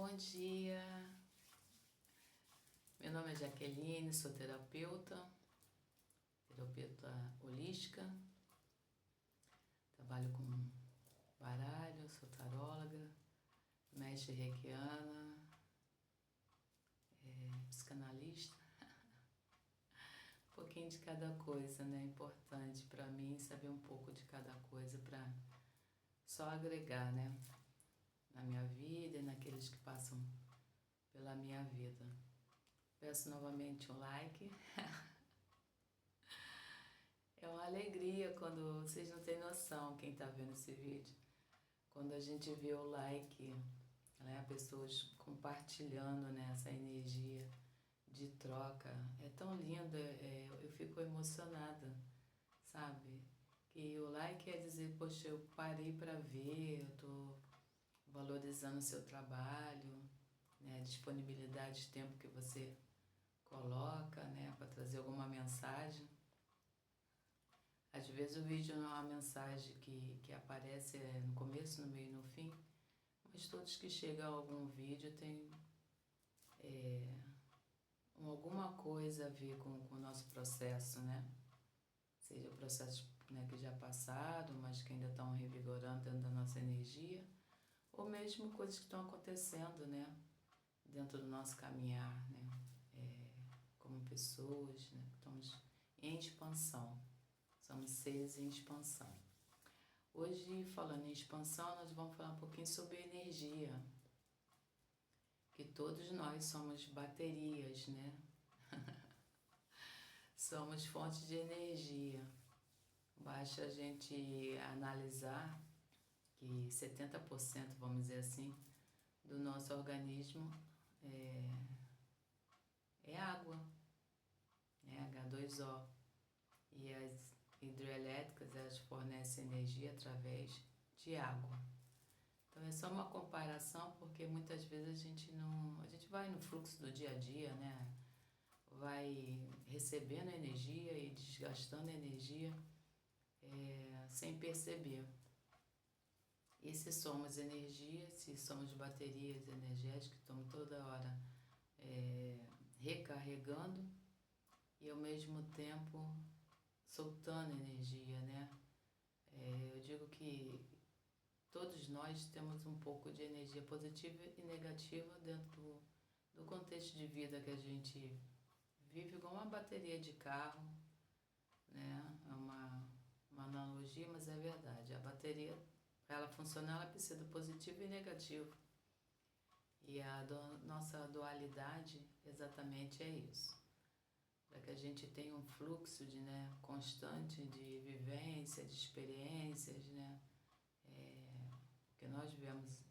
Bom dia, meu nome é Jaqueline, sou terapeuta holística, trabalho com baralho, sou taróloga, mestre reikiana, psicanalista, um pouquinho de cada coisa, né? É importante para mim saber um pouco de cada coisa para só agregar, né? Na minha vida e naqueles que passam pela minha vida. Peço novamente um like. É uma alegria quando vocês não têm noção, quem está vendo esse vídeo, quando a gente vê o like, né, pessoas compartilhando, né, essa energia de troca. É tão lindo, eu fico emocionada, sabe? Que o like quer dizer, poxa, eu parei para ver, eu tô valorizando o seu trabalho, né, a disponibilidade de tempo que você coloca, né, para trazer alguma mensagem. Às vezes o vídeo não é uma mensagem que aparece no começo, no meio e no fim, mas todos que chegam a algum vídeo têm alguma coisa a ver com o nosso processo, né? Seja o processo, né, que já passaram, mas que ainda estão revigorando dentro da nossa energia, ou mesmo coisas que estão acontecendo, né, dentro do nosso caminhar, né, como pessoas, né, que estamos em expansão, somos seres em expansão. Hoje, falando em expansão, nós vamos falar um pouquinho sobre energia, que todos nós somos baterias, né, somos fontes de energia. Basta a gente analisar que 70%, vamos dizer assim, do nosso organismo é água, né? H2O. E as hidrelétricas, elas fornecem energia através de água. Então é só uma comparação, porque muitas vezes a gente vai no fluxo do dia a dia, né? Vai recebendo energia e desgastando energia sem perceber. E se somos energia, se somos baterias energéticas, que estamos toda hora recarregando e ao mesmo tempo soltando energia, né? Eu digo que todos nós temos um pouco de energia positiva e negativa dentro do contexto de vida que a gente vive, igual uma bateria de carro, né? É uma analogia, mas é verdade. A bateria, para ela funcionar, ela precisa do positivo e negativo. E a nossa dualidade exatamente é isso. Para que a gente tenha um fluxo constante de vivência, de experiências, né? Porque nós viemos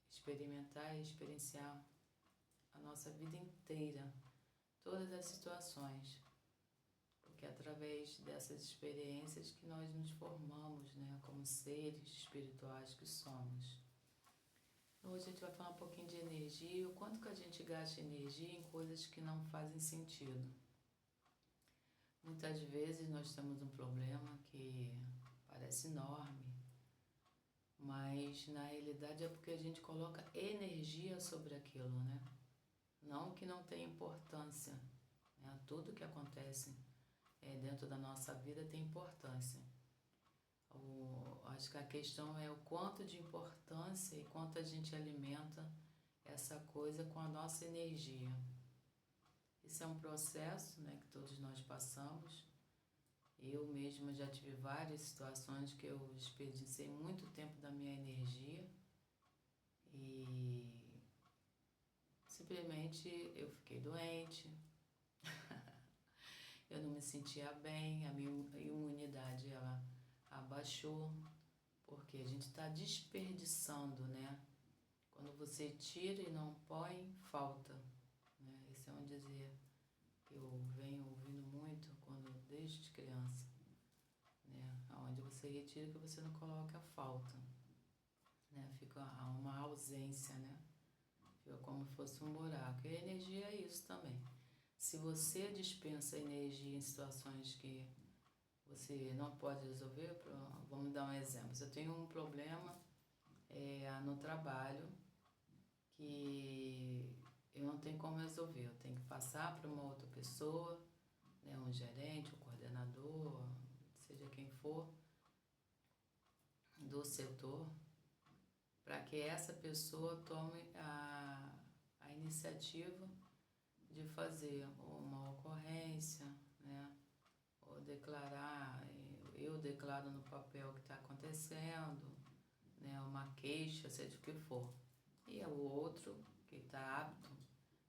experimentar e experienciar a nossa vida inteira, todas as situações. Porque é através dessas experiências que nós nos formamos, né, como seres espirituais que somos. Hoje a gente vai falar um pouquinho de energia, o quanto que a gente gasta energia em coisas que não fazem sentido. Muitas vezes nós temos um problema que parece enorme, mas na realidade é porque a gente coloca energia sobre aquilo, né? Não que não tenha importância, né? Tudo que acontece dentro da nossa vida tem importância. Acho que a questão é o quanto de importância e quanto a gente alimenta essa coisa com a nossa energia. Isso é um processo, né, que todos nós passamos. Eu mesma já tive várias situações que eu desperdicei muito tempo da minha energia e simplesmente eu fiquei doente, eu não me sentia bem, a minha imunidade ela abaixou, porque a gente está desperdiçando, né? Quando você tira e não põe, falta, né? Esse é um dizer que eu venho ouvindo muito desde criança, né? Onde você retira que você não coloca, falta, né? Fica uma ausência, né? Fica como se fosse um buraco. E a energia é isso também. Se você dispensa energia em situações que você não pode resolver, vamos dar um exemplo. Eu tenho um problema no trabalho, que eu não tenho como resolver, eu tenho que passar para uma outra pessoa, né, um gerente, um coordenador, seja quem for, do setor, para que essa pessoa tome a iniciativa de fazer uma ocorrência, né, ou declarar, eu declaro no papel o que está acontecendo, né, uma queixa, seja o que for. E o outro que está apto,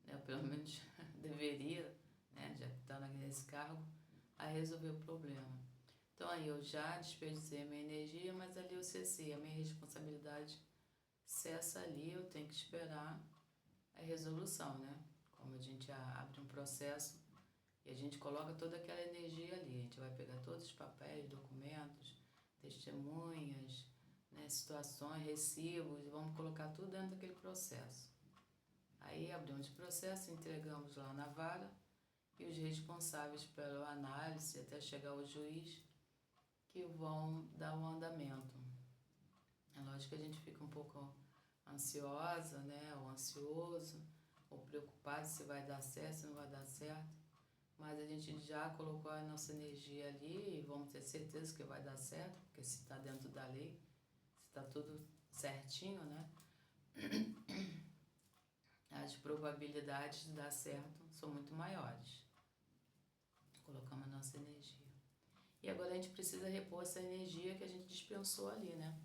né, pelo menos deveria, né, já que está nesse cargo, a resolver o problema. Então aí eu já desperdicei a minha energia, mas ali eu cessei, a minha responsabilidade cessa ali, eu tenho que esperar a resolução, né? Como a gente abre um processo e a gente coloca toda aquela energia ali, a gente vai pegar todos os papéis, documentos, testemunhas, né, situações, recibos, e vamos colocar tudo dentro daquele processo. Aí abrimos o processo, entregamos lá na vara e os responsáveis pela análise até chegar ao juiz que vão dar um andamento. É lógico que a gente fica um pouco ansiosa, né, ou ansioso, ou preocupado se vai dar certo, se não vai dar certo, mas a gente já colocou a nossa energia ali e vamos ter certeza que vai dar certo, porque se está dentro da lei, se está tudo certinho, né, as probabilidades de dar certo são muito maiores. Colocamos a nossa energia. E agora a gente precisa repor essa energia que a gente dispensou ali, né?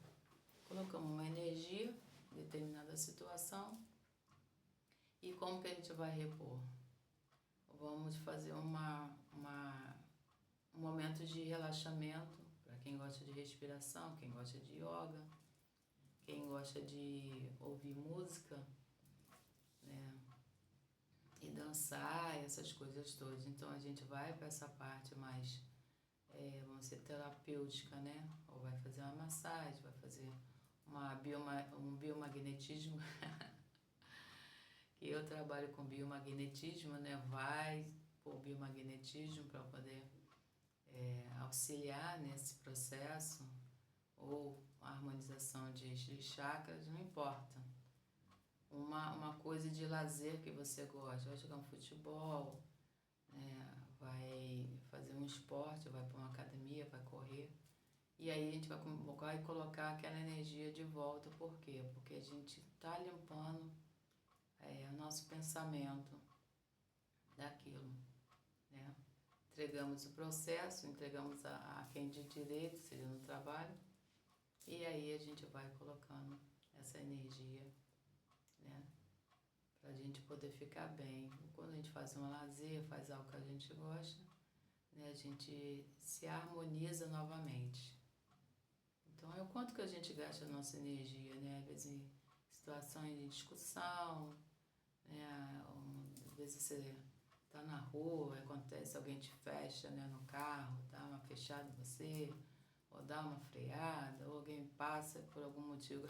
Colocamos uma energia em determinada situação e como que a gente vai repor? Vamos fazer um momento de relaxamento para quem gosta de respiração, quem gosta de yoga, quem gosta de ouvir música, né? E dançar, essas coisas todas. Então a gente vai para essa parte mais, vamos dizer, terapêutica, né? Ou vai fazer uma massagem, vai fazer um biomagnetismo, que eu trabalho com biomagnetismo, né? Vai por biomagnetismo para poder auxiliar nesse processo, ou a harmonização de chakras, não importa. Uma coisa de lazer que você gosta, vai jogar um futebol, vai fazer um esporte, vai para uma academia, vai correr. E aí a gente vai colocar aquela energia de volta. Por quê? Porque a gente está limpando o nosso pensamento daquilo, né? Entregamos o processo, entregamos a quem de direito, seja no trabalho, e aí a gente vai colocando essa energia, né? Pra gente poder ficar bem. Quando a gente faz um lazer, faz algo que a gente gosta, né, a gente se harmoniza novamente. Então é o quanto que a gente gasta a nossa energia, né? Às vezes em situações de discussão, né? Às vezes você tá na rua, acontece, alguém te fecha, né, no carro, dá uma fechada em você, ou dá uma freada, ou alguém passa por algum motivo.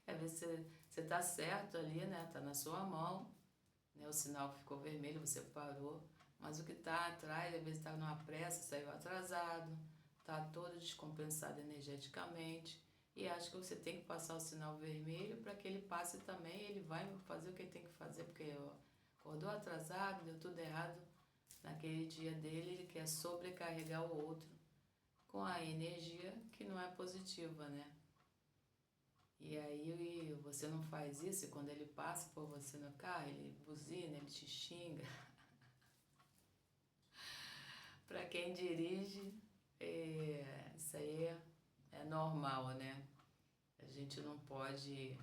Às vezes você tá certo ali, né? Tá na sua mão, né? O sinal ficou vermelho, você parou, mas o que tá atrás, às vezes tá numa pressa, saiu atrasado, tá todo descompensado energeticamente e acha que você tem que passar o sinal vermelho para que ele passe também, ele vai fazer o que ele tem que fazer, porque acordou atrasado, deu tudo errado naquele dia dele, ele quer sobrecarregar o outro com a energia que não é positiva, né? E aí você não faz isso, e quando ele passa por você no carro, ele buzina, ele te xinga. Para quem dirige, isso aí é normal, né? A gente não pode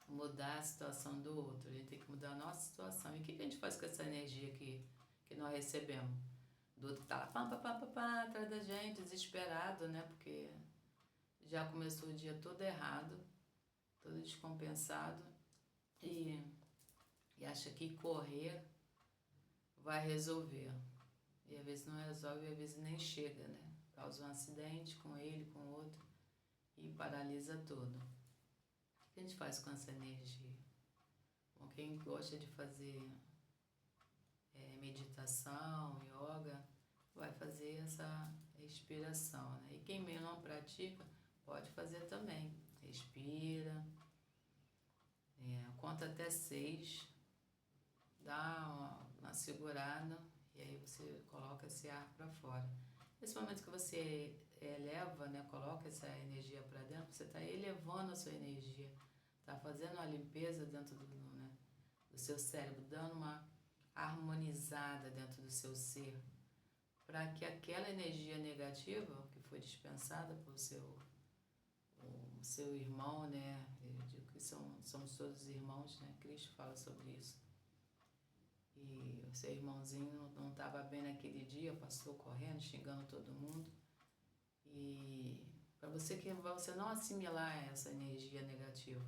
mudar a situação do outro, a gente tem que mudar a nossa situação. E o que a gente faz com essa energia que nós recebemos? Do outro que tá lá, pá, atrás da gente, desesperado, né? Porque já começou o dia todo errado, todo descompensado, e acha que correr vai resolver. E às vezes não resolve, e às vezes nem chega, né? Causa um acidente com ele, com o outro, e paralisa tudo. O que a gente faz com essa energia? Bom, quem gosta de fazer meditação, yoga, vai fazer essa respiração, né? E quem não pratica, pode fazer também. Respira, até 6, dá uma segurada e aí você coloca esse ar para fora. Nesse momento que você eleva, né, coloca essa energia para dentro, você está elevando a sua energia, está fazendo uma limpeza dentro do seu cérebro, dando uma harmonizada dentro do seu ser, para que aquela energia negativa que foi dispensada pelo seu irmão, né, eu digo que somos todos irmãos, né, Cristo fala sobre isso, e o seu irmãozinho não estava bem naquele dia, passou correndo, xingando todo mundo, e para você não assimilar essa energia negativa,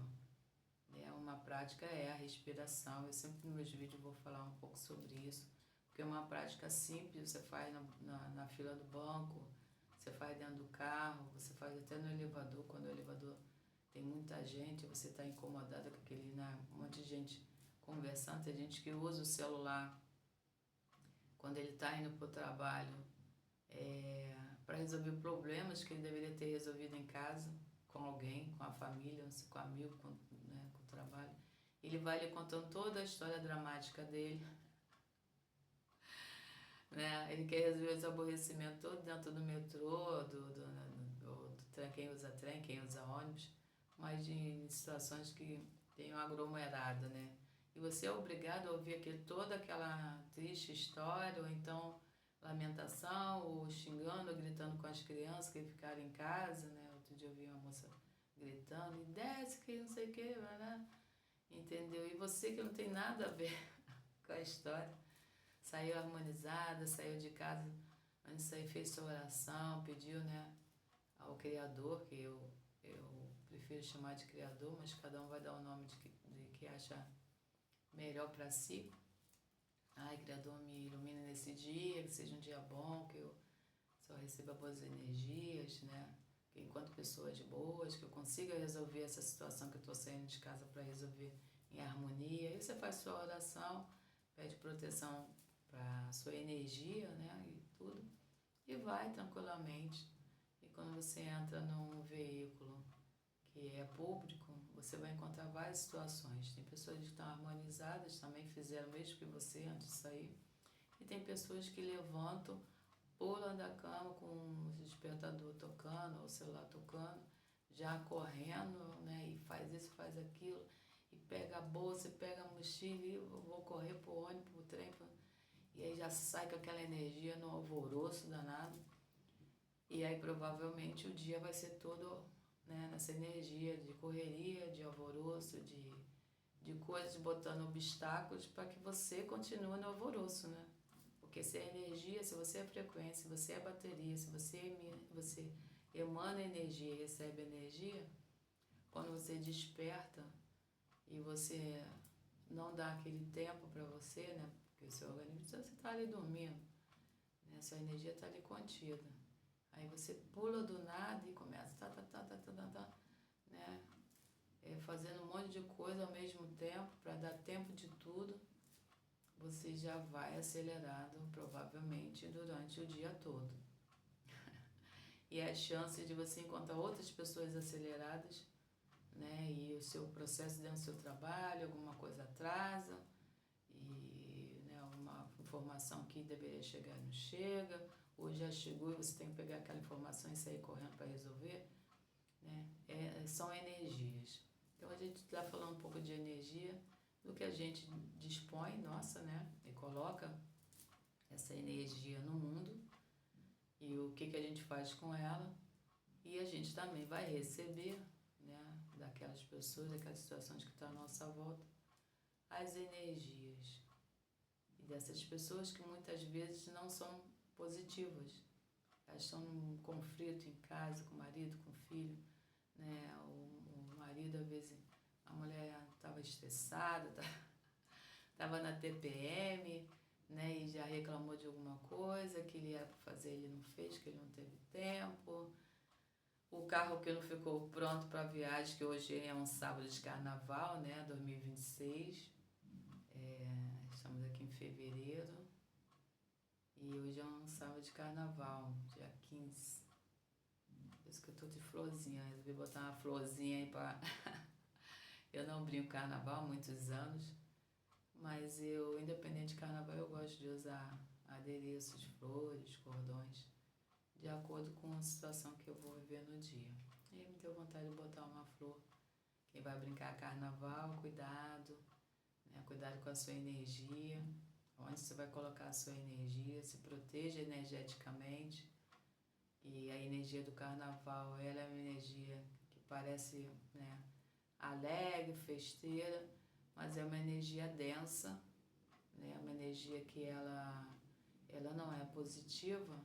uma prática é a respiração. Eu sempre nos meus vídeos vou falar um pouco sobre isso, porque é uma prática simples, você faz na fila do banco, você faz dentro do carro, você faz até no elevador, quando o elevador tem muita gente, você está incomodada com aquele, né, um monte de gente conversando, tem gente que usa o celular quando ele está indo para o trabalho para resolver problemas que ele deveria ter resolvido em casa, com alguém, com a família, com amigo, com o trabalho. Ele vai lhe contando toda a história dramática dele, né? Ele quer resolver os aborrecimentos todo dentro do metrô, do trem, quem usa trem, quem usa ônibus, mas de situações que tem uma aglomerada, né? E você é obrigado a ouvir toda aquela triste história, ou então lamentação, ou xingando, ou gritando com as crianças que ficaram em casa, né? Outro dia eu vi uma moça gritando, e desce que não sei o que, né? Entendeu? E você que não tem nada a ver com a história, saiu harmonizada, saiu de casa, antes de sair fez sua oração, pediu, né, ao Criador, que eu prefiro chamar de Criador, mas cada um vai dar o nome de que acha melhor para si. Ai, Criador, me ilumina nesse dia, que seja um dia bom, que eu só receba boas energias, né? Que enquanto pessoas boas, que eu consiga resolver essa situação que eu estou saindo de casa para resolver em harmonia. Aí você faz sua oração, pede proteção para sua energia, né? E tudo. E vai tranquilamente. E quando você entra num veículo que é público, você vai encontrar várias situações. Tem pessoas que estão harmonizadas, também fizeram o mesmo que você antes de sair. E tem pessoas que levantam, pulam da cama com o despertador tocando, ou o celular tocando, já correndo, né? E faz isso, faz aquilo, e pega a bolsa, pega a mochila, e vou correr pro ônibus, pro trem, e aí já sai com aquela energia no alvoroço danado. E aí provavelmente o dia vai ser todo, né, nessa energia de correria, de alvoroço, de coisas botando obstáculos para que você continue no alvoroço, né? Porque se é energia, se você é frequência, se você é bateria, se você emana energia e recebe energia, quando você desperta e você não dá aquele tempo para você, né? Porque o seu organismo, você está ali dormindo, né? Sua energia está ali contida. Aí você pula do nada e começa né? Fazendo um monte de coisa ao mesmo tempo, para dar tempo de tudo, você já vai acelerado, provavelmente, durante o dia todo. E as chances de você encontrar outras pessoas aceleradas, né? E o seu processo dentro do seu trabalho, alguma coisa atrasa, e, né, uma informação que deveria chegar não chega, ou já chegou e você tem que pegar aquela informação e sair correndo para resolver, né? São energias. Então a gente está falando um pouco de energia, do que a gente dispõe, nossa, né? E coloca essa energia no mundo, e o que a gente faz com ela, e a gente também vai receber, né, daquelas pessoas, daquelas situações que estão à nossa volta, as energias. E dessas pessoas que muitas vezes não são positivas. Elas estão num conflito em casa, com o marido, com o filho, né? O marido, às vezes, a mulher estava estressada, estava na TPM, né? E já reclamou de alguma coisa, que ele ia fazer, ele não fez, que ele não teve tempo. O carro que não ficou pronto para a viagem, que hoje é um sábado de carnaval, né? 2026. Estamos aqui em fevereiro. E hoje é um sábado de carnaval, dia 15. Por isso que eu tô de florzinha, resolvi botar uma florzinha aí pra Eu não brinco carnaval há muitos anos, mas eu, independente de carnaval, eu gosto de usar adereços, flores, cordões, de acordo com a situação que eu vou viver no dia. E me deu vontade de botar uma flor. Quem vai brincar carnaval, cuidado, né? Cuidado com a sua energia, onde você vai colocar a sua energia, se proteja energeticamente. E a energia do carnaval, ela é uma energia que parece, né, alegre, festeira, mas é uma energia densa, né? Uma energia que ela não é positiva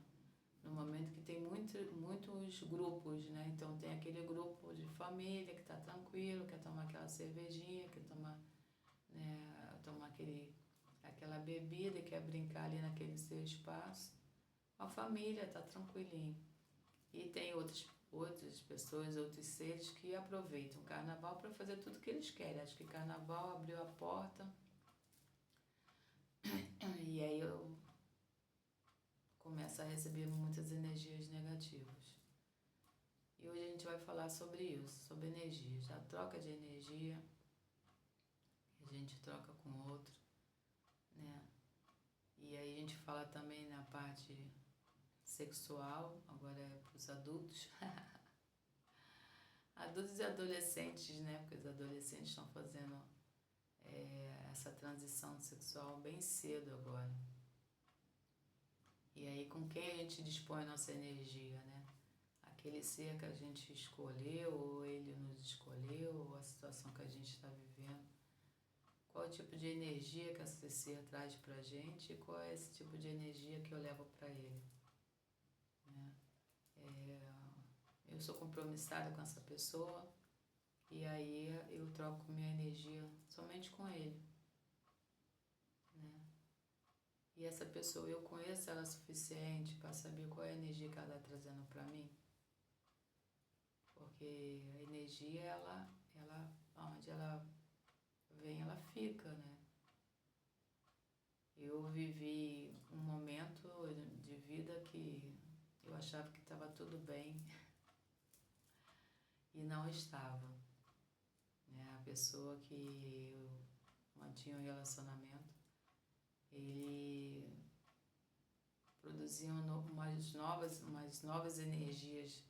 no momento que tem muitos grupos, né? Então tem aquele grupo de família que está tranquilo, quer tomar aquela cervejinha, quer tomar, né, aquela bebida, quer brincar ali naquele seu espaço. A família está tranquilinho. E tem outras pessoas, outros seres que aproveitam o carnaval para fazer tudo o que eles querem. Acho que carnaval abriu a porta e aí eu começo a receber muitas energias negativas. E hoje a gente vai falar sobre isso, sobre energias, a troca de energia que a gente troca com o outro, né? E aí a gente fala também na parte sexual, agora é para os adultos. Adultos e adolescentes, né? Porque os adolescentes estão fazendo essa transição sexual bem cedo agora. E aí com quem a gente dispõe a nossa energia, né? Aquele ser que a gente escolheu, ou ele nos escolheu, ou a situação que a gente está vivendo. Qual o tipo de energia que esse ser traz pra gente e qual é esse tipo de energia que eu levo para ele, né? Eu sou compromissada com essa pessoa e aí eu troco minha energia somente com ele, né? E essa pessoa, eu conheço ela o suficiente para saber qual é a energia que ela está trazendo para mim, porque a energia, ela onde ela vem, ela fica, né? Eu vivi um momento de vida que eu achava que estava tudo bem e não estava, né? A pessoa que eu mantinha um relacionamento, ele produzia umas novas energias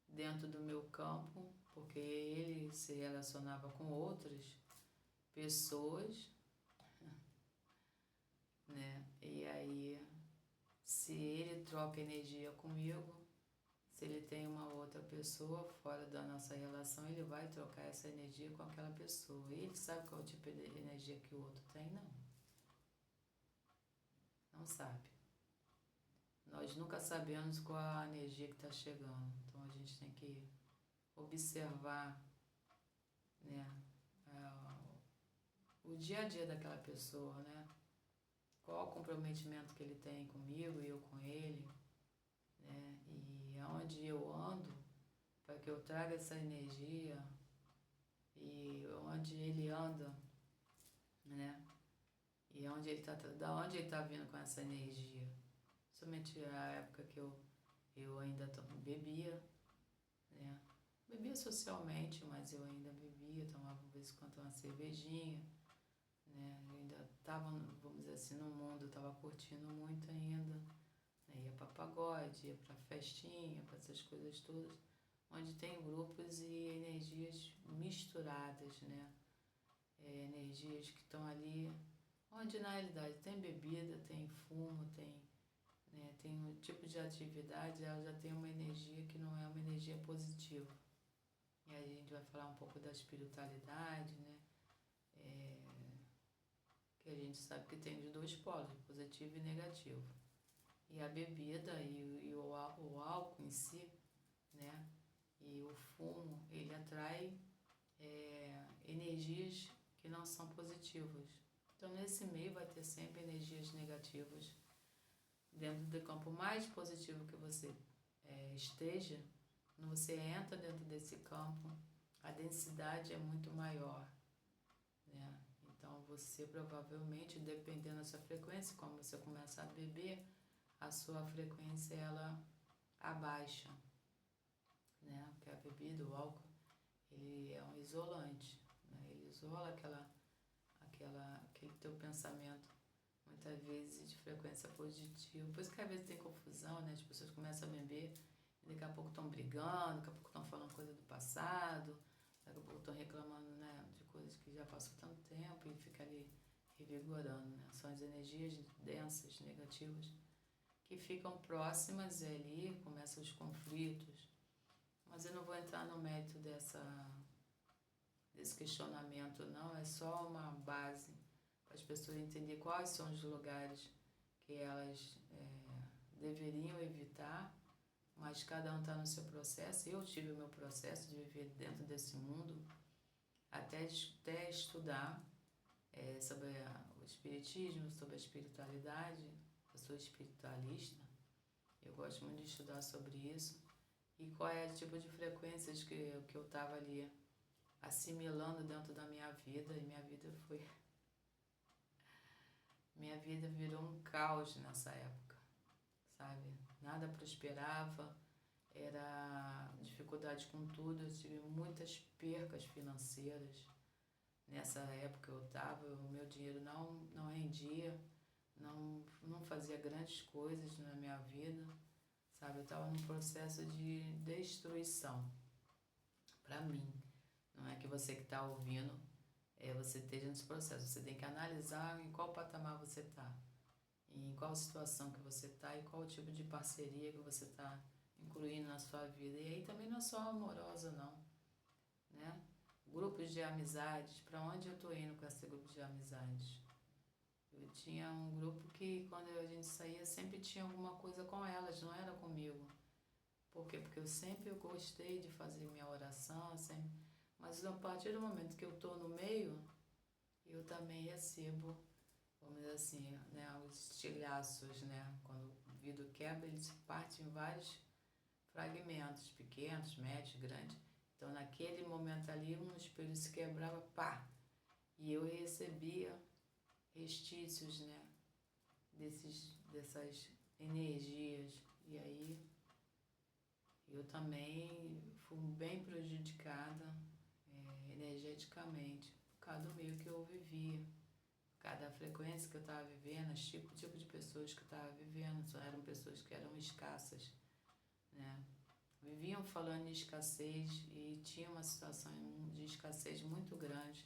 dentro do meu campo, porque ele se relacionava com outras pessoas, né? E aí, se ele troca energia comigo, se ele tem uma outra pessoa fora da nossa relação, ele vai trocar essa energia com aquela pessoa. E ele sabe qual é o tipo de energia que o outro tem? Não. Não sabe. Nós nunca sabemos qual a energia que está chegando. Então a gente tem que observar, né, o dia a dia daquela pessoa, né? Qual o comprometimento que ele tem comigo e eu com ele, né? E aonde eu ando para que eu traga essa energia e onde ele anda, né? E onde ele tá, da onde ele está vindo com essa energia. Somente a época que eu ainda bebia, né? Bebia socialmente, mas eu ainda bebia, tomava de vez em quando uma cervejinha, né? Eu ainda estava, vamos dizer assim, no mundo, eu estava curtindo muito ainda, né? Ia para pagode, ia para festinha, para essas coisas todas, onde tem grupos e energias misturadas, né? Energias que estão ali, onde na realidade tem bebida, tem fumo, né, tem um tipo de atividade, ela já tem uma energia que não é uma energia positiva. E aí a gente vai falar um pouco da espiritualidade, né? Que a gente sabe que tem de dois polos, positivo e negativo. E a bebida e o álcool em si, né? E o fumo, ele atrai energias que não são positivas. Então nesse meio vai ter sempre energias negativas. Dentro do campo mais positivo que você esteja, quando você entra dentro desse campo, a densidade é muito maior, né? Então você provavelmente, dependendo da sua frequência, como você começa a beber, a sua frequência ela abaixa, né? Porque a bebida, o álcool, ele é um isolante, né? isola aquele teu pensamento, muitas vezes de frequência positiva. Por isso que às vezes tem confusão, né? As pessoas começam a beber, e daqui a pouco estão brigando, daqui a pouco estão falando coisa do passado, daqui a pouco estão reclamando, né, de coisas que já passou tanto tempo e fica ali revigorando, né? São as energias densas, negativas, que ficam próximas e ali começam os conflitos. Mas eu não vou entrar no mérito desse questionamento, não. É só uma base para as pessoas entenderem quais são os lugares que elas deveriam evitar, mas cada um está no seu processo. Eu tive o meu processo de viver dentro desse mundo, até estudar sobre o espiritismo, sobre a espiritualidade. Eu sou espiritualista, eu gosto muito de estudar sobre isso. E qual é o tipo de frequências que eu estava ali assimilando dentro da minha vida. E minha vida virou um caos nessa época, sabe? Nada prosperava, era dificuldade com tudo. Eu tive muitas percas financeiras. Nessa época eu estava, o meu dinheiro não rendia, não fazia grandes coisas na minha vida, sabe? Eu estava num processo de destruição, para mim. Não é que você que está ouvindo, você esteja nesse processo. Você tem que analisar em qual patamar você está, em qual situação que você está e qual tipo de parceria que você está incluindo na sua vida. E aí também não é só amorosa, não, né? Grupos de amizades, para onde eu estou indo com esse grupo de amizades? Eu tinha um grupo que quando a gente saía sempre tinha alguma coisa com elas, não era comigo. Por quê? Porque eu sempre gostei de fazer minha oração, sempre. Mas a partir do momento que eu estou no meio, eu também recebo, vamos dizer assim, né, os estilhaços, né? Quando o vidro quebra, ele se parte em vários fragmentos, pequenos, médios, grandes. Então naquele momento ali, um espelho se quebrava, pá! E eu recebia restícios, né, dessas energias. E aí eu também fui bem prejudicada energeticamente, por causa do meio que eu vivia, por causa da frequência que eu estava vivendo, o tipo de pessoas que eu estava vivendo. Só eram pessoas que eram escassas, né? Viviam falando em escassez e tinha uma situação de escassez muito grande.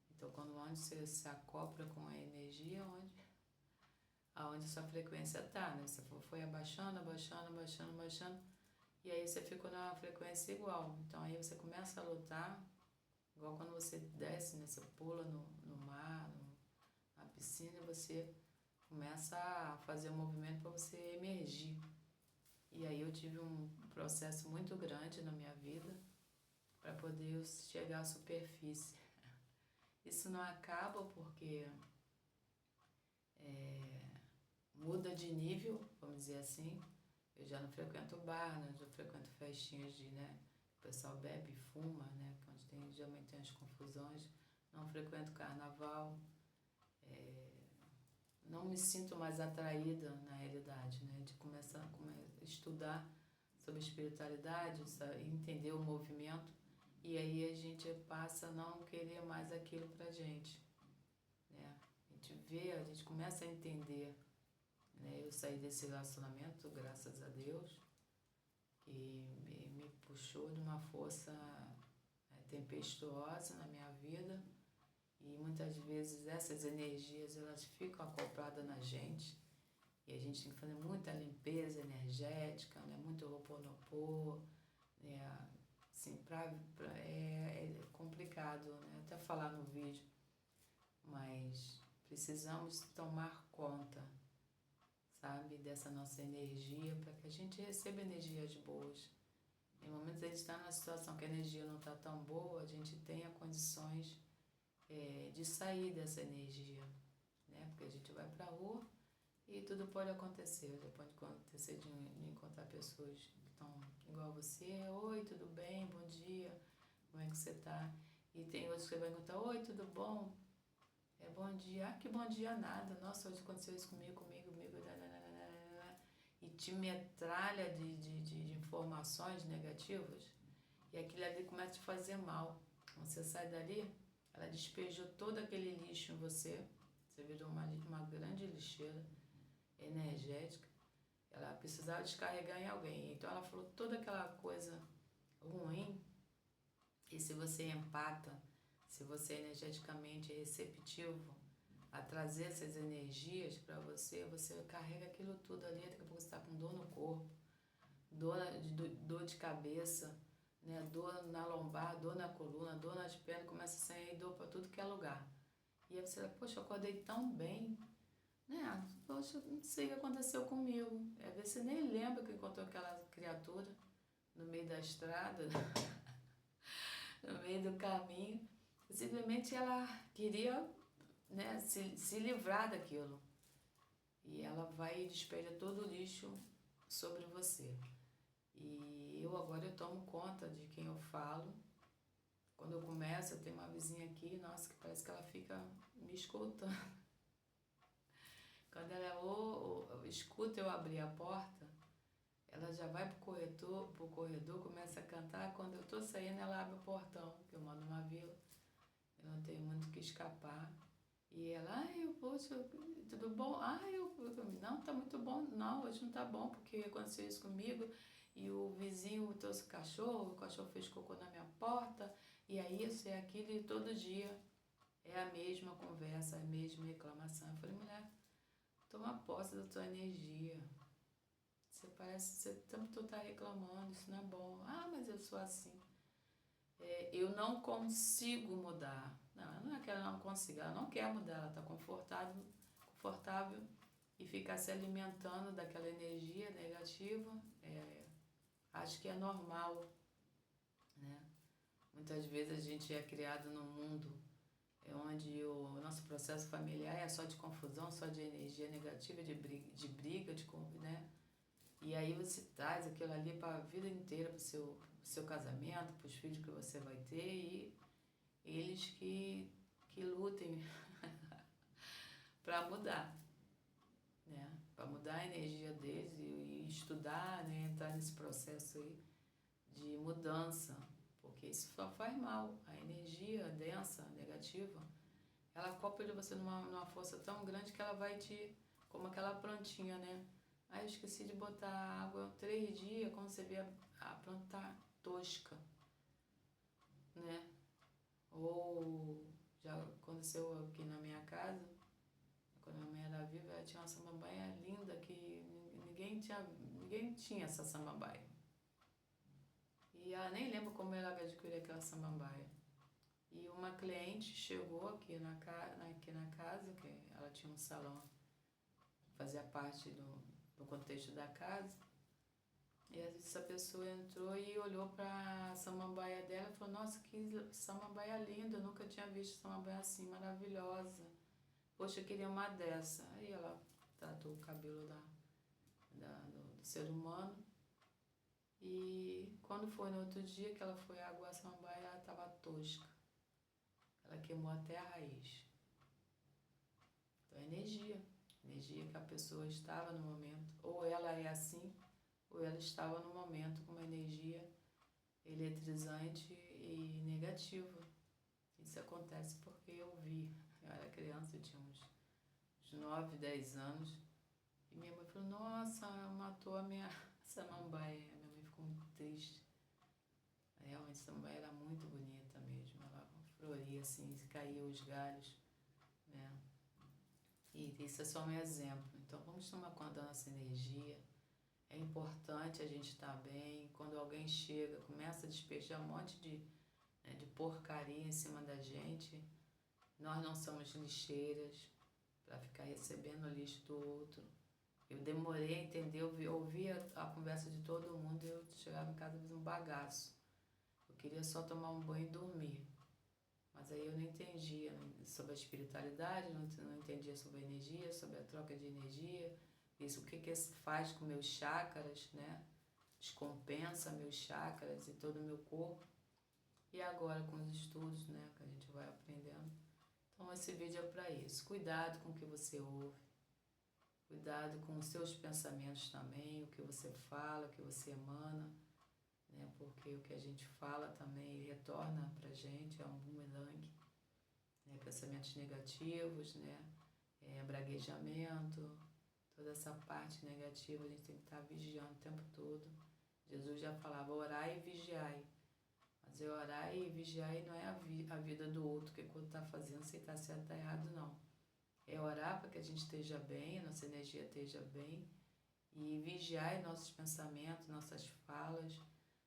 Então, onde você se acopla com a energia, aonde sua frequência está, né? Você foi abaixando, e aí você ficou na frequência igual. Então, aí você começa a lutar, igual quando você desce, né? Você pula no mar, na piscina, e você começa a fazer um movimento para você emergir. E aí eu tive um processo muito grande na minha vida para poder chegar à superfície. Isso não acaba porque muda de nível, vamos dizer assim. Eu já não frequento bar, né? Já frequento festinhas né? O pessoal bebe e fuma, né? Onde geralmente tem as confusões. Não frequento carnaval. Não me sinto mais atraída na realidade, né? De começar a estudar sobre espiritualidade, entender o movimento, e aí a gente passa a não querer mais aquilo pra gente, né? A gente começa a entender, né? Eu saí desse relacionamento, graças a Deus, que me puxou de uma força tempestuosa na minha vida. E muitas vezes essas energias, elas ficam acopladas na gente, e a gente tem que fazer muita limpeza energética, né? Muito Ho'oponopono, né? Assim, é complicado, né? Até falar no vídeo, mas precisamos tomar conta, sabe, dessa nossa energia, para que a gente receba energias boas. Em momentos a gente está numa situação que a energia não está tão boa, a gente tenha condições de sair dessa energia, né? Porque a gente vai pra rua e tudo pode acontecer. Pode acontecer de encontrar pessoas que estão igual a você. Oi, tudo bem? Bom dia. Como é que você tá? E tem outros que você vai encontrar. Oi, tudo bom? Bom dia. Ah, que bom dia nada. Nossa, hoje aconteceu isso comigo. E te metralha de informações negativas. E aquilo ali começa a te fazer mal. Quando você sai dali, ela despejou todo aquele lixo em você. Você virou uma grande lixeira energética. Ela precisava descarregar em alguém. Então ela falou toda aquela coisa ruim. E se você empata, se você energeticamente é receptivo a trazer essas energias para você, você carrega aquilo tudo ali. Daqui a pouco você está com dor no corpo, dor de cabeça, né? Dor na lombar, dor na coluna, dor nas pernas, começa a sair dor para tudo que é lugar. E aí você fala, poxa, eu acordei tão bem, né? Poxa, não sei o que aconteceu comigo. Às vezes você nem lembra que encontrou aquela criatura no meio da estrada, no meio do caminho. Simplesmente ela queria, né, se livrar daquilo. E ela vai e despeja todo o lixo sobre você. E agora eu tomo conta de quem eu falo. Quando eu começo, eu tenho uma vizinha aqui, nossa, que parece que ela fica me escutando. Quando ela escuta eu abrir a porta, ela já vai pro corredor, começa a cantar. Quando eu tô saindo, ela abre o portão, que eu moro numa vila. Eu não tenho muito que escapar. E ela, poxa, tudo bom? Não, tá muito bom. Não, hoje não tá bom, porque aconteceu isso comigo. E o vizinho trouxe o cachorro fez cocô na minha porta. E aí isso é aquilo, e todo dia é a mesma conversa, a mesma reclamação. Eu falei, mulher, toma posse da tua energia. Você tanto tá reclamando, isso não é bom. Ah, mas eu sou assim. Eu não consigo mudar. Não é que ela não consiga, ela não quer mudar, ela está confortável e ficar se alimentando daquela energia negativa, acho que é normal, né? Muitas vezes a gente é criado num mundo onde o nosso processo familiar é só de confusão, só de energia negativa, de briga, né? E aí você traz aquilo ali para a vida inteira, para o seu casamento, para os filhos que você vai ter, e eles que lutem para mudar, né? Para mudar a energia deles e estudar, né? Entrar nesse processo aí de mudança, porque isso só faz mal. A energia densa, negativa, ela copia de você numa força tão grande que ela vai como aquela plantinha, né? Aí eu esqueci de botar água 3 dias, quando você vê a planta tá tosca, né? Ou já aconteceu aqui na minha casa, quando a minha mãe era viva, ela tinha uma samambaia linda que ninguém tinha essa samambaia. E ela nem lembra como ela adquiriu aquela samambaia. E uma cliente chegou aqui na casa, que ela tinha um salão, fazia parte do contexto da casa. E essa pessoa entrou e olhou para a samambaia dela e falou, nossa, que samambaia linda, eu nunca tinha visto samambaia assim, maravilhosa. Poxa, eu queria uma dessa. Aí ela tratou o cabelo do ser humano. E quando foi no outro dia que ela foi aguar a samambaia, ela estava tosca. Ela queimou até a raiz. Então é energia que a pessoa estava no momento. Ou ela é assim, ou ela estava no momento com uma energia eletrizante e negativa. Isso acontece porque eu vi. Eu era criança, eu tinha uns 9, 10 anos. E minha mãe falou, nossa, matou a minha samambaia. Minha mãe ficou muito triste. Realmente a samambaia era muito bonita mesmo. Ela floria assim, caía os galhos, né? E isso é só um exemplo. Então vamos tomar conta da nossa energia. É importante a gente estar bem. Quando alguém chega, começa a despejar um monte de porcaria em cima da gente. Nós não somos lixeiras para ficar recebendo o lixo do outro. Eu demorei a entender, eu ouvia a conversa de todo mundo e eu chegava em casa e fazia um bagaço. Eu queria só tomar um banho e dormir. Mas aí eu não entendia sobre a espiritualidade, não entendia sobre a energia, sobre a troca de energia, isso, o que isso faz com meus chakras, né? Descompensa meus chakras e todo o meu corpo. E agora com os estudos, né, que a gente vai aprendendo. Então esse vídeo é para isso. Cuidado com o que você ouve. Cuidado com os seus pensamentos também, o que você fala, o que você emana, né? Porque o que a gente fala também retorna pra gente, é um boomerang. pensamentos negativos, né? Braguejamento, toda essa parte negativa a gente tem que estar vigiando o tempo todo. Jesus já falava, orai e vigiai. Mas orar e vigiar não é a vida do outro, que quando está fazendo, se está certo ou está errado, não. É orar para que a gente esteja bem, a nossa energia esteja bem, e vigiar nossos pensamentos, nossas falas,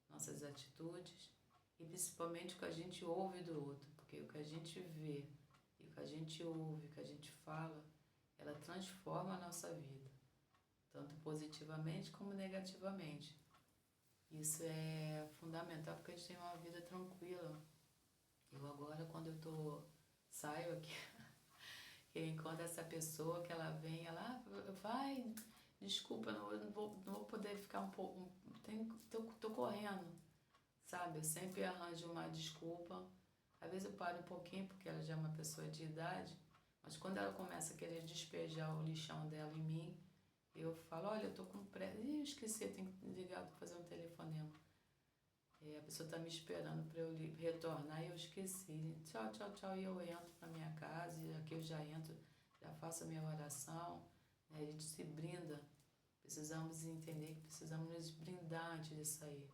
nossas atitudes, e principalmente o que a gente ouve do outro, porque o que a gente vê, e o que a gente ouve, o que a gente fala, ela transforma a nossa vida, tanto positivamente como negativamente. Isso é fundamental porque a gente tem uma vida tranquila. Eu agora, quando saio aqui, eu encontro essa pessoa que ela vem, ela vai, desculpa, não vou poder ficar um pouco, tô correndo, sabe? Eu sempre arranjo uma desculpa. Às vezes eu paro um pouquinho porque ela já é uma pessoa de idade, mas quando ela começa a querer despejar o lixão dela em mim, eu falo, olha, eu tô com pressa. Ih, eu esqueci, eu tenho que ligar para fazer um telefonema. A pessoa está me esperando para eu retornar e eu esqueci. Tchau, tchau, tchau. E eu entro na minha casa e aqui eu já entro, já faço a minha oração. Né? A gente se brinda. Precisamos entender que precisamos nos brindar antes de sair.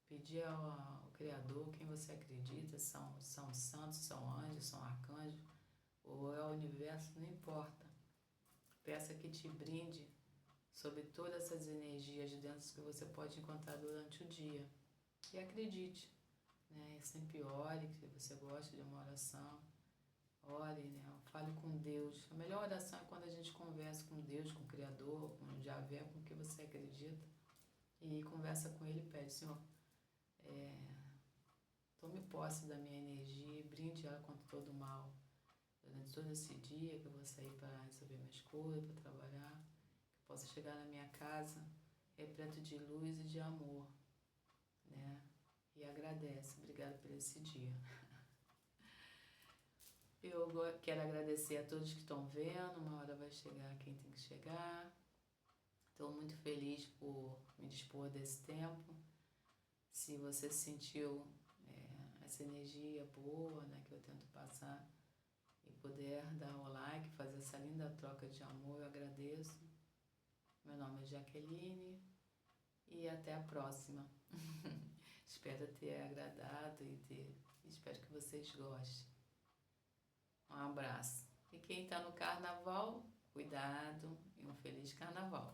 Pedir ao Criador, quem você acredita, são santos, são anjos, são arcanjos, ou é o universo, não importa. Peça que te brinde sobre todas essas energias dentro que você pode encontrar durante o dia. E acredite, né? Sempre ore, se você gosta de uma oração, ore, né? Fale com Deus. A melhor oração é quando a gente conversa com Deus, com o Criador, com o Javé, com o que você acredita, e conversa com Ele e pede, Senhor, tome posse da minha energia e brinde ela contra todo o mal. Durante todo esse dia que eu vou sair para resolver minhas coisas, para trabalhar, que eu possa chegar na minha casa repleto de luz e de amor, né? E agradece. Obrigada por esse dia. Eu quero agradecer a todos que estão vendo. Uma hora vai chegar quem tem que chegar. Estou muito feliz por me dispor desse tempo. Se você sentiu essa energia boa, né, que eu tento passar, e puder dar o like, fazer essa linda troca de amor, eu agradeço. Meu nome é Jaqueline e até a próxima. Espero ter agradado e espero que vocês gostem. Um abraço. E quem está no carnaval, cuidado e um feliz carnaval.